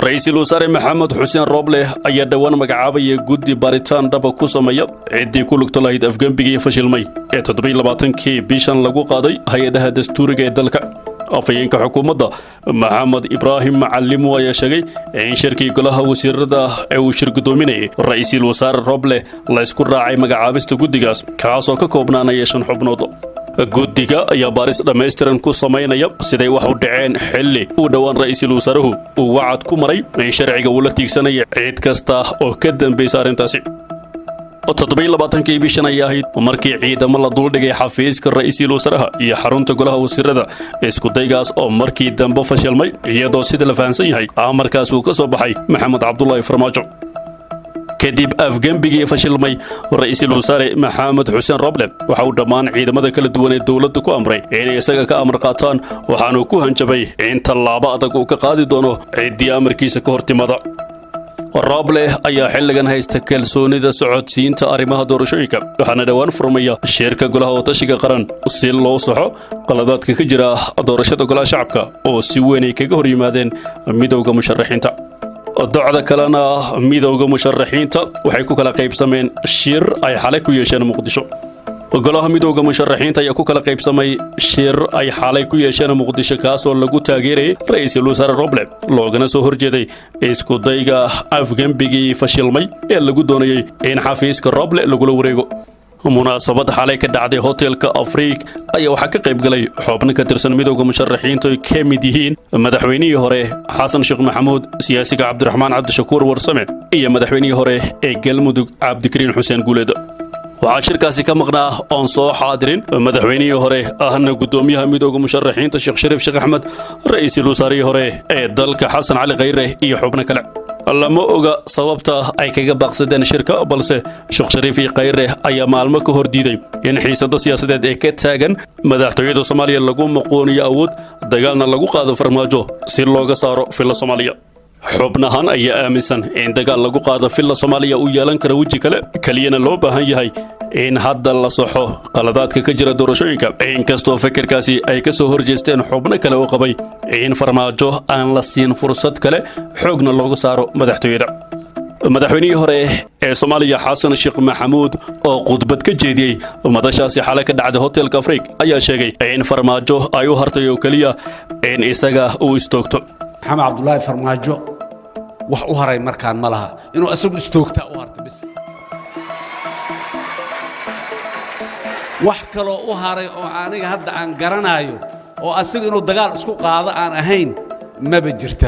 ra'iisul wasaare maxamed xuseen rooble ayaa dhawaan magacaabaya guddi baaritaan dhaba ku sameeya ciddii ku lugta lahayd afgembigii fashilmay ee 27kii bishan lagu qaaday hay-adaha dastuuriga ee dalka afayeenka xukuumadda maxamed ibraahim macalimo ayaa sheegay in shirkii golaha wasiirada ee uu shir gudoominayay ra'iisul wasaare rooble la isku raacay magacaabista guddigaas kaasoo ka koobnaanaya 5 xubnood guddiga ayaa baaris dhammaystiran ku samaynaya siday wax u dhaceen xilli uu dhowaan ra'iisul wasaaruhu uu wacad ku maray in sharciga uu la tiigsanaya cid kasta oo ka dambaysa arrintaasi 27kii bishan ayaa ahayd markii ciidamo la duldhigay xafiiska ra'iisul wasaaraha iyo xarunta golaha wasiirada isku daygaas oo markii dambe fashilmay iyadoo sida la fahansan yahay amarkaas uu ka soo baxay maxamed cabdullaahi farmaajo kadib afgembigii fashilmay ra'iisul wasaare maxamed xuseen rooble waxa uu dhammaan ciidamada kala duwan ee dawladda ku amray inay isaga ka amar qaataan waxaanu ku hanjabay in tallaabo adag uu ka qaadi doono ciddii amarkiisa ka hortimada rooble ayaa xilligan haysta kalsoonida socodsiinta arrimaha doorashooyinka waxaana dhowaan furmaya shirka golaha watashiga qaran si loo saxo qaladaadka ka jira doorashada golaha shacabka oo si weyn ay kaga hor yimaadeen midowga musharaxiinta docda kalena midowga musharaxiinta waxay ku kala qaybsameen shir ay xalay ku yeesheen muqdisho golaha midowga musharaxiinta ayaa ku kala qaybsamay shir ay xalay ku yeesheen muqdisho kaasoo lagu taageerayay ra'iisul wasaare rooble loogana soo horjeeday isku dayga afgembigii fashilmay ee lagu doonayay in xafiiska rooble lagula wareego munaasabad xalay ka dhacday hotelka afriik ayaa waxaa ka qayb galay xubno ka tirsan midowga musharaxiinta ay ka mid yihiin madaxweynihii hore xasan sheekh maxamuud siyaasiga cabdiraxmaan cabdishakuur warsame iyo madaxweynihii hore ee galmudug cabdikariin xuseen guuleed waxaa shirkaasi ka maqnaa oon soo xaadirin madaxweynihii hore ahna guddoomiyaha midowga musharaxiinta sheekh shariif sheekh axmed ra'iisul wasaarihii hore ee dalka xasan cali khayre iyo xubno kale lama oga sababta ay kaga baaqsadeen shirka balse sheekh shariif iyo khayre ayaa maalmo ka hor diiday in xiisado siyaasadeed ee ka taagan madaxtooyada Soomaaliya lagu maqooniyo awood dagaalna lagu qaado farmaajo si looga saaro filla Soomaaliya xubnahan ayaa aaminsan in dagaal lagu qaado filla Soomaaliya uu yeelan karo waji kale kaliyana loo baahan yahay in hadda la saxo qaladaadka ka jira doorashooyinka inkastoo fikirkaasi ay ka soo horjeesteen xubno kale oo qabay in farmaajo aan la siin fursad kale xoogna loogu saaro madaxtooyada madaxweynihii hore ee Soomaaliya xasan sheekh maxamuud oo khudbad ka jeediyay madashaasi xalay ka dhacday hotelka afriik ayaa sheegay in farmaajo ay u hartay oo kaliya in isaga uu istoogto maxamed cabdullaahi farmaajo wax u haray markaan ma laha inuu asagu istoogtaa u hartay bis wax kaloo u haray oo aniga hadda aan garanayo oo asagu inuu dagaal isku qaado aan ahayn maba jirta